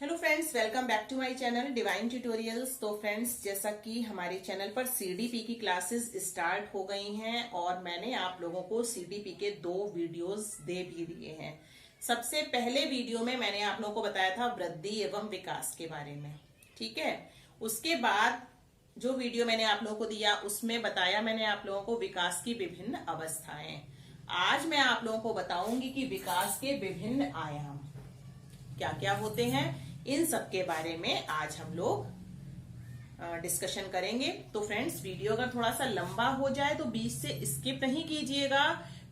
Hello friends, welcome back to my channel divine tutorials. तो friends, जैसा कि हमारे चैनल पर सीडीपी की क्लासेस स्टार्ट हो गई हैं और मैंने आप लोगों को सीडीपी के 2 वीडियोस दे भी दिए हैं। सबसे पहले वीडियो में मैंने आप लोगों को बताया था वृद्धि एवं विकास के बारे में, ठीक है। उसके बाद जो वीडियो मैंने आप लोगों को दिया उसमें बताया मैंने आप लोगों को विकास की विभिन्न अवस्थाएं। आज मैं आप लोगों को बताऊंगी कि विकास के विभिन्न आयाम क्या क्या होते हैं। इन सब के बारे में आज हम लोग डिस्कशन करेंगे। तो फ्रेंड्स, वीडियो अगर थोड़ा सा लंबा हो जाए तो बीच से स्किप नहीं कीजिएगा,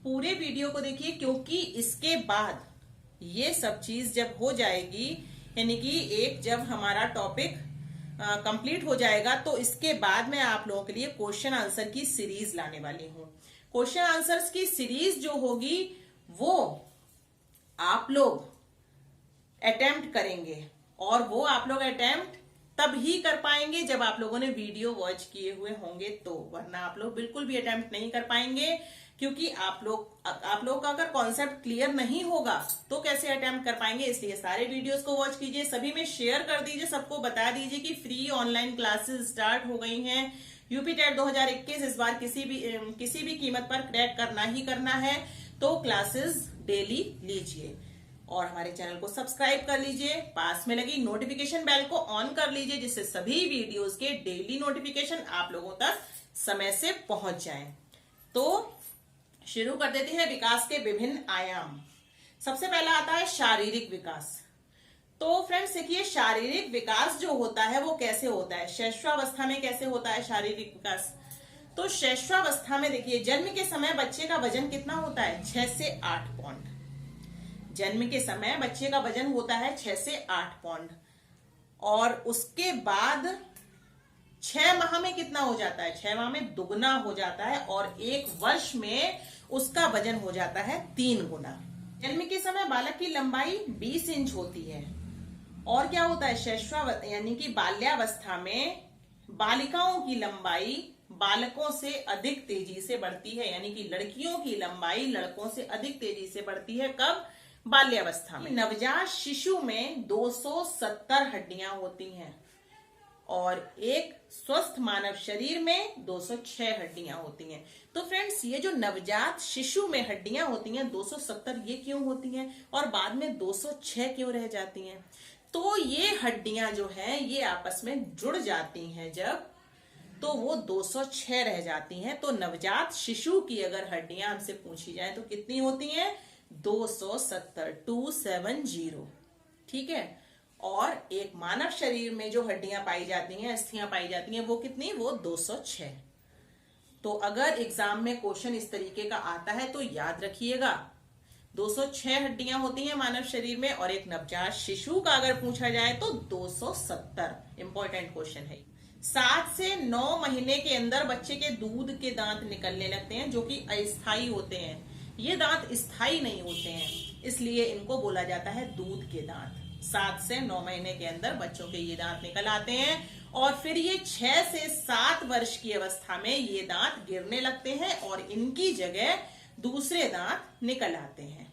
पूरे वीडियो को देखिए, क्योंकि इसके बाद ये सब चीज जब हो जाएगी, यानी कि एक जब हमारा टॉपिक कंप्लीट हो जाएगा तो इसके बाद मैं आप लोगों के लिए क्वेश्चन आंसर की सीरीज लाने वाली हूं। क्वेश्चन आंसर्स की सीरीज जो होगी वो आप लोग अटेम्प्ट करेंगे, और वो आप लोग अटेम्प्ट तब ही कर पाएंगे जब आप लोगों ने वीडियो वॉच किए हुए होंगे, तो वरना आप लोग बिल्कुल भी अटेम्प्ट नहीं कर पाएंगे। क्योंकि आप लोग का अगर कॉन्सेप्ट क्लियर नहीं होगा तो कैसे अटेम्प्ट कर पाएंगे। इसलिए सारे वीडियोस को वॉच कीजिए, सभी में शेयर कर दीजिए, सबको बता दीजिए कि फ्री ऑनलाइन क्लासेस स्टार्ट हो गई हैं। यूपी टेट 2021 इस बार किसी भी कीमत पर क्रैक करना ही करना है, तो क्लासेस डेली लीजिए और हमारे चैनल को सब्सक्राइब कर लीजिए। पास में लगी नोटिफिकेशन बेल को ऑन कर लीजिए, जिससे सभी वीडियोस के डेली नोटिफिकेशन आप लोगों तक समय से पहुंच जाएं। तो शुरू कर देते हैं विकास के विभिन्न आयाम। सबसे पहला आता है शारीरिक विकास। तो फ्रेंड्स देखिए, शारीरिक विकास जो होता है वो कैसे होता है, शैशवावस्था में कैसे होता है शारीरिक विकास। तो शैशवावस्था में देखिए, जन्म के समय बच्चे का वजन कितना होता है, 6 से 8 पाउंड। जन्म के समय बच्चे का वजन होता है 6 से 8 पाउंड, और उसके बाद 6 माह में कितना हो जाता है, 6 माह में दुगना हो जाता है, और 1 वर्ष में उसका वजन हो जाता है 3 गुना। जन्म के समय बालक की लंबाई 20 इंच होती है। और क्या होता है, शैशवावस्था यानी कि बाल्यावस्था में बालिकाओं की लंबाई बालकों से अधिक तेजी से बढ़ती है, यानी कि लड़कियों की लंबाई लड़कों से अधिक तेजी से बढ़ती है। कब, बाल्यावस्था में। नवजात शिशु में 270 हड्डियां होती हैं और एक स्वस्थ मानव शरीर में 206 हड्डियां होती हैं। तो फ्रेंड्स, ये जो नवजात शिशु में हड्डियां होती हैं 270, ये क्यों होती हैं और बाद में 206 क्यों रह जाती हैं? तो ये हड्डियां जो हैं ये आपस में जुड़ जाती हैं जब, तो वो 206 रह जाती हैं। तो नवजात शिशु की अगर हड्डियां हमसे पूछी जाए तो कितनी होती हैं, 270, 270, ठीक है। और एक मानव शरीर में जो हड्डियां पाई जाती हैं, अस्थियां पाई जाती हैं, वो कितनी, वो 206। तो अगर एग्जाम में क्वेश्चन इस तरीके का आता है तो याद रखिएगा, 206 हड्डियां होती हैं मानव शरीर में, और एक नवजात शिशु का अगर पूछा जाए तो 270। इंपॉर्टेंट क्वेश्चन है। 7 से 9 महीने के अंदर बच्चे के दूध के दांत निकलने लगते हैं, जो कि अस्थायी होते हैं। ये दांत स्थायी नहीं होते हैं, इसलिए इनको बोला जाता है दूध के दांत। 7 से 9 महीने के अंदर बच्चों के ये दांत निकल आते हैं, और फिर ये 6 से 7 वर्ष की अवस्था में ये दांत गिरने लगते हैं और इनकी जगह दूसरे दांत निकल आते हैं।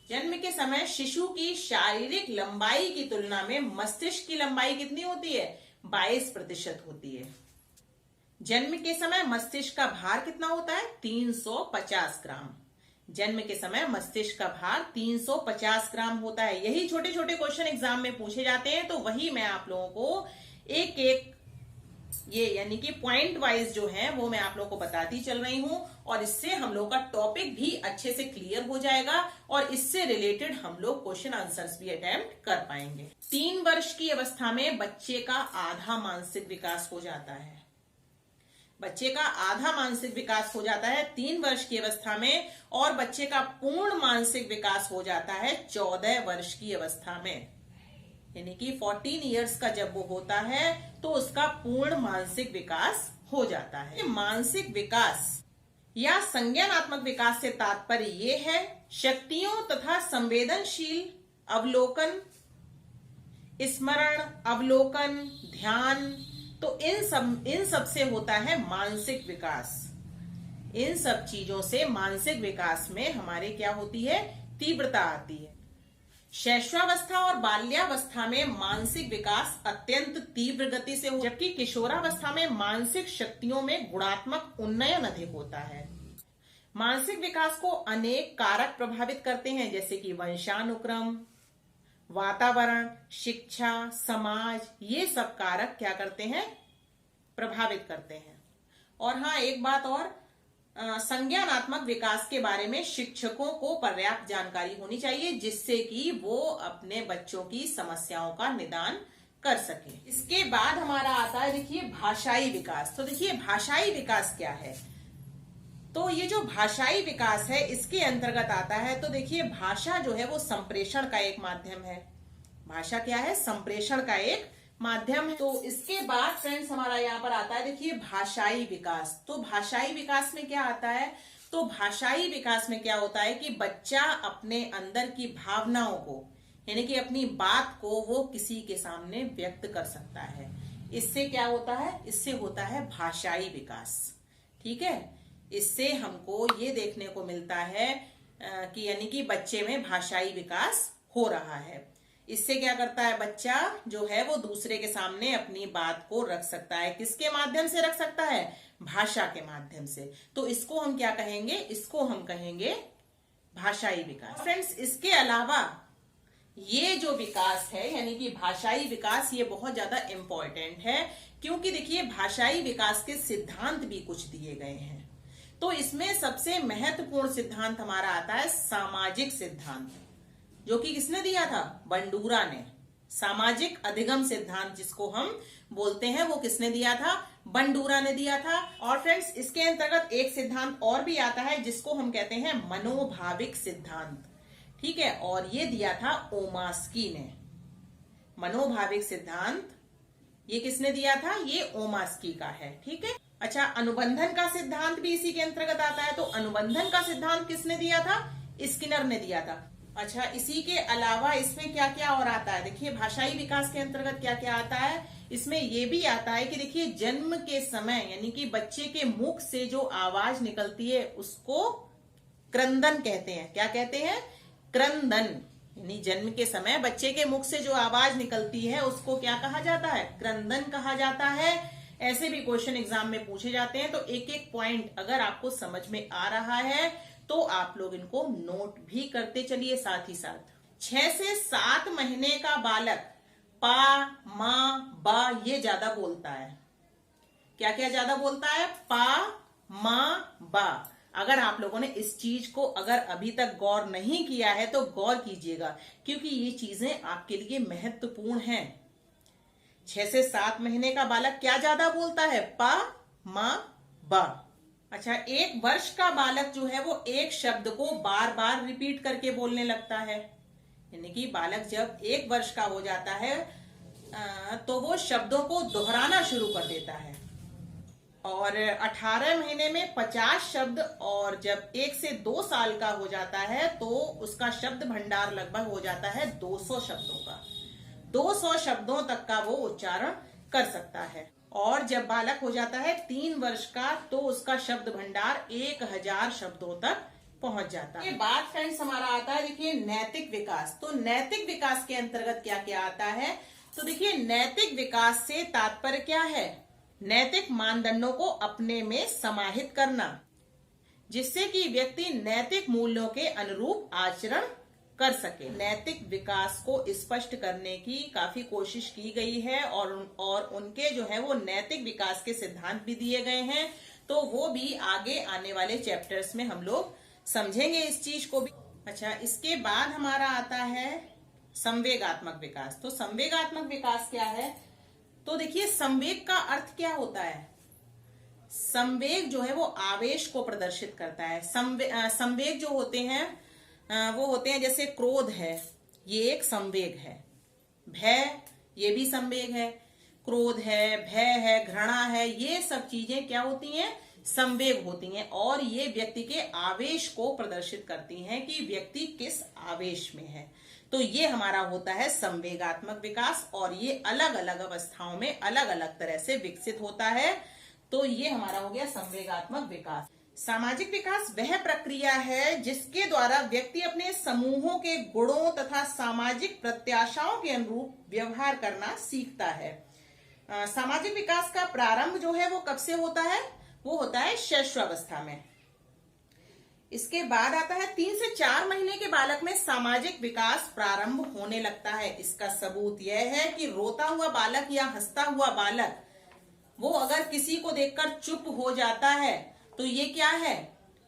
जन्म के समय शिशु की शारीरिक लंबाई की तुलना में मस्तिष्क की लंबाई कितनी होती है, 22% होती है। जन्म के समय मस्तिष्क का भार कितना होता है, 350 ग्राम। जन्म के समय मस्तिष्क का भार 350 ग्राम होता है। यही छोटे छोटे क्वेश्चन एग्जाम में पूछे जाते हैं, तो वही मैं आप लोगों को एक एक ये यानी कि पॉइंट वाइज जो है वो मैं आप लोगों को बताती चल रही हूं, और इससे हम लोग का टॉपिक भी अच्छे से क्लियर हो जाएगा और इससे रिलेटेड हम लोग क्वेश्चन आंसर्स भी अटेम्प्ट कर पाएंगे। 3 वर्ष की अवस्था में बच्चे का आधा मानसिक विकास हो जाता है। बच्चे का आधा मानसिक विकास हो जाता है 3 वर्ष की अवस्था में, और बच्चे का पूर्ण मानसिक विकास हो जाता है 14 वर्ष की अवस्था में। यानी कि 14 इयर्स का जब वो होता है तो उसका पूर्ण मानसिक विकास हो जाता है। मानसिक विकास या संज्ञानात्मक विकास से तात्पर्य ये है शक्तियों तथा संवेदनशील अवलोकन, स्मरण, अवलोकन, ध्यान, तो इन सब से होता है मानसिक विकास। इन सब चीजों से मानसिक विकास में हमारे क्या होती है, तीव्रता आती है। शैशवावस्था और बाल्यावस्था में मानसिक विकास अत्यंत तीव्र गति से हो, जबकि किशोरावस्था में मानसिक शक्तियों में गुणात्मक उन्नयन अधिक होता है। मानसिक विकास को अनेक कारक प्रभावित करते हैं, जैसे कि वंशानुक्रम, वातावरण, शिक्षा, समाज, ये सब कारक क्या करते हैं, प्रभावित करते हैं। और हाँ, एक बात और, संज्ञानात्मक विकास के बारे में शिक्षकों को पर्याप्त जानकारी होनी चाहिए, जिससे कि वो अपने बच्चों की समस्याओं का निदान कर सके। इसके बाद हमारा आता है, देखिए, भाषाई विकास। तो देखिए, भाषाई विकास क्या है? तो ये जो भाषाई विकास है, इसके अंतर्गत आता है, तो देखिए, भाषा जो है वो संप्रेषण का एक माध्यम है। भाषा क्या है? संप्रेषण का एक माध्यम है। तो इसके बाद फ्रेंड्स हमारा यहाँ पर आता है, देखिए, भाषाई विकास। तो भाषाई विकास में क्या आता है? तो भाषाई विकास में क्या होता है कि बच्चा अपने अंदर की भावनाओं को, यानी कि अपनी बात को वो किसी के सामने व्यक्त कर सकता है। इससे क्या होता है? इससे होता है भाषाई विकास। ठीक है, इससे हमको ये देखने को मिलता है कि यानी कि बच्चे में भाषाई विकास हो रहा है। इससे क्या करता है, बच्चा जो है वो दूसरे के सामने अपनी बात को रख सकता है। किसके माध्यम से रख सकता है? भाषा के माध्यम से। तो इसको हम क्या कहेंगे? इसको हम कहेंगे भाषाई विकास। फ्रेंड्स, इसके अलावा ये जो विकास है, यानी कि भाषाई विकास, ये बहुत ज्यादा इंपॉर्टेंट है, क्योंकि देखिए, भाषाई विकास के सिद्धांत भी कुछ दिए गए हैं। तो इसमें सबसे महत्वपूर्ण सिद्धांत हमारा आता है सामाजिक सिद्धांत, जो कि किसने दिया था? बंडूरा ने। सामाजिक अधिगम सिद्धांत जिसको हम बोलते हैं, वो किसने दिया था? बंडूरा ने दिया था। और फ्रेंड्स, इसके अंतर्गत एक सिद्धांत और भी आता है, जिसको हम कहते हैं मनोभाविक सिद्धांत। ठीक है, और ये दिया था ओमास्की ने। मनोभाविक सिद्धांत ये किसने दिया था? ये ओमास्की का है। ठीक है, अच्छा, अनुबंधन का सिद्धांत भी इसी के अंतर्गत आता है। तो अनुबंधन का सिद्धांत किसने दिया था? स्किनर ने दिया था। अच्छा, इसी के अलावा इसमें क्या क्या और आता है? देखिए, भाषाई विकास के अंतर्गत क्या क्या आता है? इसमें ये भी आता है कि देखिए, जन्म के समय, यानी कि बच्चे के मुख से जो आवाज निकलती है, उसको क्रंदन कहते हैं। क्या कहते हैं? क्रंदन। यानी जन्म के समय बच्चे के मुख से जो आवाज निकलती है, उसको क्या कहा जाता है? क्रंदन कहा जाता है। ऐसे भी क्वेश्चन एग्जाम में पूछे जाते हैं। तो एक एक पॉइंट अगर आपको समझ में आ रहा है तो आप लोग इनको नोट भी करते चलिए साथ ही साथ। 6 से 7 महीने का बालक पा, माँ, बा ये ज्यादा बोलता है। क्या क्या ज्यादा बोलता है? पा, माँ, बा। अगर आप लोगों ने इस चीज को अगर अभी तक गौर नहीं किया है तो गौर कीजिएगा, क्योंकि ये चीजें आपके लिए महत्वपूर्ण हैं। 6 से 7 महीने का बालक क्या ज्यादा बोलता है? पा, माँ, बा। अच्छा, 1 वर्ष का बालक जो है वो एक शब्द को बार बार रिपीट करके बोलने लगता है। यानी कि बालक जब 1 वर्ष का हो जाता है तो वो शब्दों को दोहराना शुरू कर देता है। और 18 महीने में 50 शब्द, और जब 1 से 2 साल का हो जाता है तो उसका शब्द भंडार लगभग हो जाता है 200 शब्दों का। 200 शब्दों तक का वो उच्चारण कर सकता है। और जब बालक हो जाता है 3 वर्ष का तो उसका शब्द भंडार 1000 शब्दों तक पहुंच जाता है। ये बात फ्रेंड्स हमारा आता है, देखिए, नैतिक विकास। तो नैतिक विकास के अंतर्गत क्या क्या आता है? तो देखिए, नैतिक विकास से तात्पर्य क्या है? नैतिक मानदंडों को अपने में समाहित करना, जिससे कि व्यक्ति नैतिक मूल्यों के अनुरूप आचरण कर सके। नैतिक विकास को स्पष्ट करने की काफी कोशिश की गई है, और उनके जो है वो नैतिक विकास के सिद्धांत भी दिए गए हैं। तो वो भी आगे आने वाले चैप्टर्स में हम लोग समझेंगे इस चीज को भी। अच्छा, इसके बाद हमारा आता है संवेगात्मक विकास। तो संवेगात्मक विकास क्या है? तो देखिए, संवेग का अर्थ क्या होता है? संवेग जो है वो आवेश को प्रदर्शित करता है। संवेग जो होते हैं वो होते हैं, जैसे क्रोध है, ये एक संवेग है। भय, ये भी संवेग है। क्रोध है, भय है, घृणा है, ये सब चीजें क्या होती हैं? संवेग होती हैं। और ये व्यक्ति के आवेश को प्रदर्शित करती हैं कि व्यक्ति किस आवेश में है। तो ये हमारा होता है संवेगात्मक विकास, और ये अलग अलग अवस्थाओं में अलग अलग तरह से विकसित होता है। तो ये हमारा हो गया संवेगात्मक विकास। सामाजिक विकास वह प्रक्रिया है जिसके द्वारा व्यक्ति अपने समूहों के गुणों तथा सामाजिक प्रत्याशाओं के अनुरूप व्यवहार करना सीखता है। सामाजिक विकास का प्रारंभ जो है वो कब से होता है? वो होता है शैशवावस्था में। इसके बाद आता है 3 से 4 महीने के बालक में सामाजिक विकास प्रारंभ होने लगता है। इसका सबूत यह है कि रोता हुआ बालक या हंसता हुआ बालक वो अगर किसी को देखकर चुप हो जाता है तो ये क्या है?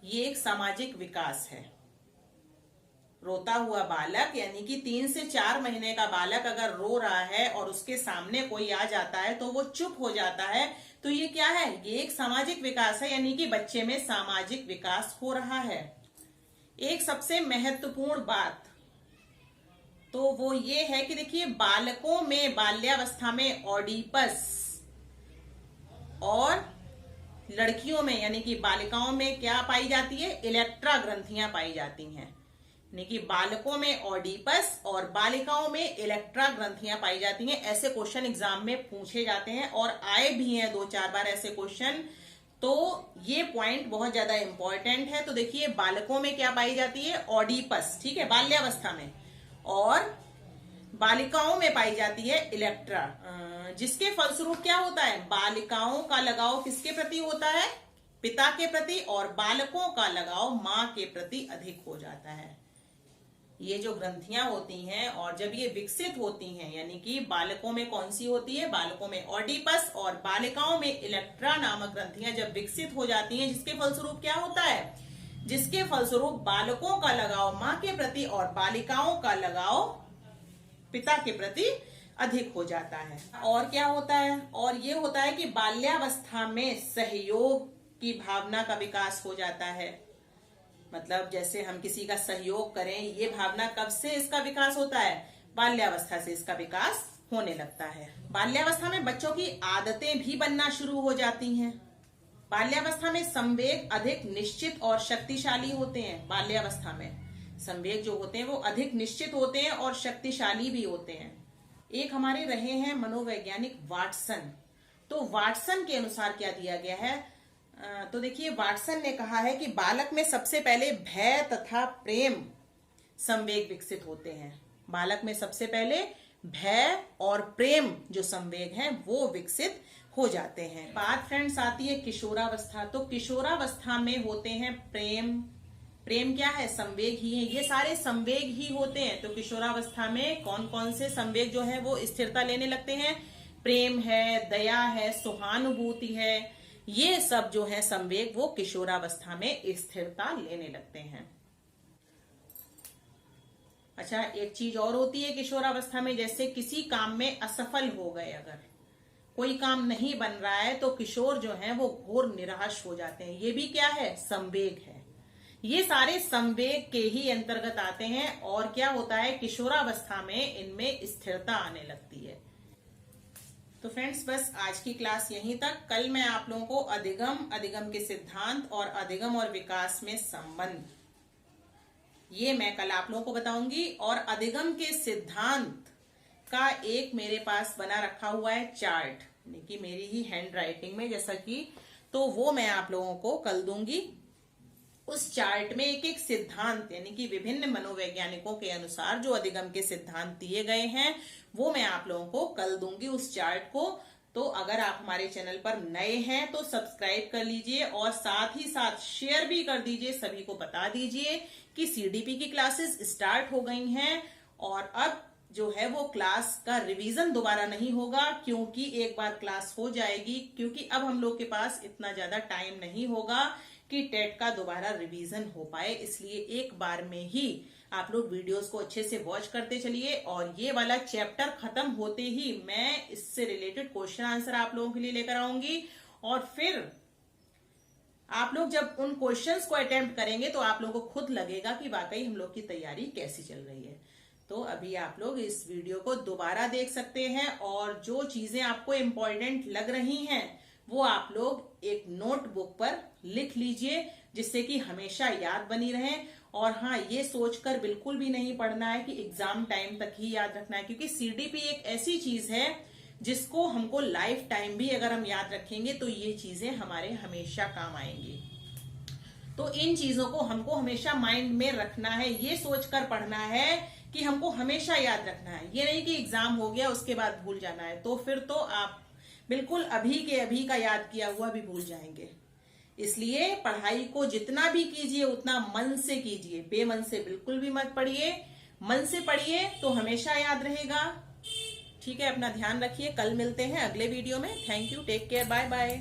ये एक सामाजिक विकास है। रोता हुआ बालक यानी कि 3 से 4 महीने का बालक अगर रो रहा है और उसके सामने कोई आ जाता है तो वो चुप हो जाता है, तो ये क्या है? ये एक सामाजिक विकास है, यानी कि बच्चे में सामाजिक विकास हो रहा है। एक सबसे महत्वपूर्ण बात तो वो ये है कि देखिए, बालकों में बाल्यावस्था में ऑडिपस और लड़कियों में यानी कि बालिकाओं में क्या पाई जाती है? इलेक्ट्रा ग्रंथियां पाई जाती हैं। यानी कि बालकों में ऑडिपस और बालिकाओं में इलेक्ट्रा ग्रंथियां पाई जाती हैं। ऐसे क्वेश्चन एग्जाम में पूछे जाते हैं और आए भी हैं 2-4 बार ऐसे क्वेश्चन, तो ये पॉइंट बहुत ज्यादा इंपॉर्टेंट है। तो देखिए, बालकों में क्या पाई जाती है? ऑडिपस, ठीक है, बाल्यावस्था में, और बालिकाओं में पाई जाती है इलेक्ट्रा, जिसके फलस्वरूप क्या होता है? बालिकाओं का लगाव किसके प्रति होता है? पिता के प्रति, और बालकों का लगाव मां के प्रति अधिक हो जाता है। ये जो ग्रंथियां होती हैं और जब ये विकसित होती हैं, यानी कि बालकों में कौन सी होती है? बालकों में ऑडिपस और बालिकाओं में इलेक्ट्रा नामक ग्रंथियां जब विकसित हो जाती हैं, जिसके फलस्वरूप क्या होता है? जिसके फलस्वरूप बालकों का लगाव मां के प्रति और बालिकाओं का लगाव पिता के प्रति अधिक हो जाता है। और क्या होता है? और ये होता है कि बाल्यावस्था में सहयोग की भावना का विकास हो जाता है। मतलब जैसे हम किसी का सहयोग करें, ये भावना कब से इसका विकास होता है? बाल्यावस्था से इसका विकास होने लगता है। बाल्यावस्था में बच्चों की आदतें भी बनना शुरू हो जाती हैं। बाल्यावस्था में संवेग अधिक निश्चित और शक्तिशाली होते हैं। बाल्यावस्था में संवेग जो होते हैं वो अधिक निश्चित होते हैं और शक्तिशाली भी होते हैं। एक हमारे रहे हैं मनोवैज्ञानिक वाटसन। तो वाटसन के अनुसार क्या दिया गया है? तो देखिए, वाटसन ने कहा है कि बालक में सबसे पहले भय तथा प्रेम संवेग विकसित होते हैं। बालक में सबसे पहले भय और प्रेम जो संवेग हैं वो विकसित हो जाते हैं। बात फ्रेंड्स आती है किशोरावस्था। तो किशोरावस्था में होते हैं प्रेम। प्रेम क्या है? संवेग ही है। ये सारे संवेग ही होते हैं। तो किशोरावस्था में कौन कौन से संवेग जो है वो स्थिरता लेने लगते हैं? प्रेम है, दया है, सहानुभूति है, ये सब जो है संवेग वो किशोरावस्था में स्थिरता लेने लगते हैं। अच्छा, एक चीज और होती है किशोरावस्था में, जैसे किसी काम में असफल हो गए, अगर कोई काम नहीं बन रहा है तो किशोर जो है वो घोर निराश हो जाते हैं। ये भी क्या है? संवेग है। ये सारे संवेग के ही अंतर्गत आते हैं। और क्या होता है? किशोरावस्था में इनमें स्थिरता आने लगती है। तो फ्रेंड्स, बस आज की क्लास यहीं तक। कल मैं आप लोगों को अधिगम के सिद्धांत और अधिगम और विकास में संबंध, ये मैं कल आप लोगों को बताऊंगी। और अधिगम के सिद्धांत का एक मेरे पास बना रखा हुआ है चार्ट, यानी कि मेरी ही हैंड राइटिंग में, जैसा कि, तो वो मैं आप लोगों को कल दूंगी। उस चार्ट में एक एक सिद्धांत, यानी कि विभिन्न मनोवैज्ञानिकों के अनुसार जो अधिगम के सिद्धांत दिए गए हैं वो मैं आप लोगों को कल दूंगी उस चार्ट को। तो अगर आप हमारे चैनल पर नए हैं तो सब्सक्राइब कर लीजिए और साथ ही साथ शेयर भी कर दीजिए, सभी को बता दीजिए कि सीडीपी की क्लासेस स्टार्ट हो गई हैं। और अब जो है वो क्लास का रिवीजन दोबारा नहीं होगा, क्योंकि एक बार क्लास हो जाएगी, क्योंकि अब हम लोग के पास इतना ज्यादा टाइम नहीं होगा कि टेट का दोबारा रिवीजन हो पाए। इसलिए एक बार में ही आप लोग वीडियोस को अच्छे से वॉच करते चलिए। और ये वाला चैप्टर खत्म होते ही मैं इससे रिलेटेड क्वेश्चन आंसर आप लोगों के लिए लेकर आऊंगी। और फिर आप लोग जब उन क्वेश्चंस को अटेम्प्ट करेंगे तो आप लोगों को खुद लगेगा कि वाकई हम लोग की तैयारी कैसी चल रही है। तो अभी आप लोग इस वीडियो को दोबारा देख सकते हैं और जो चीजें आपको इम्पोर्टेंट लग रही हैं वो आप लोग एक नोटबुक पर लिख लीजिए, जिससे कि हमेशा याद बनी रहे। और हाँ, ये सोचकर बिल्कुल भी नहीं पढ़ना है कि एग्जाम टाइम तक ही याद रखना है, क्योंकि सीडीपी एक ऐसी चीज है जिसको हमको लाइफ टाइम भी अगर हम याद रखेंगे तो ये चीजें हमारे हमेशा काम आएंगी। तो इन चीजों को हमको हमेशा माइंड में रखना है, ये सोचकर पढ़ना है कि हमको हमेशा याद रखना है। ये नहीं कि एग्जाम हो गया उसके बाद भूल जाना है, तो फिर तो आप बिल्कुल अभी के अभी का याद किया हुआ भी भूल जाएंगे। इसलिए पढ़ाई को जितना भी कीजिए उतना मन से कीजिए, बेमन से बिल्कुल भी मत पढ़िए। मन से पढ़िए तो हमेशा याद रहेगा। ठीक है, अपना ध्यान रखिए। कल मिलते हैं अगले वीडियो में। Thank you, take care, bye bye.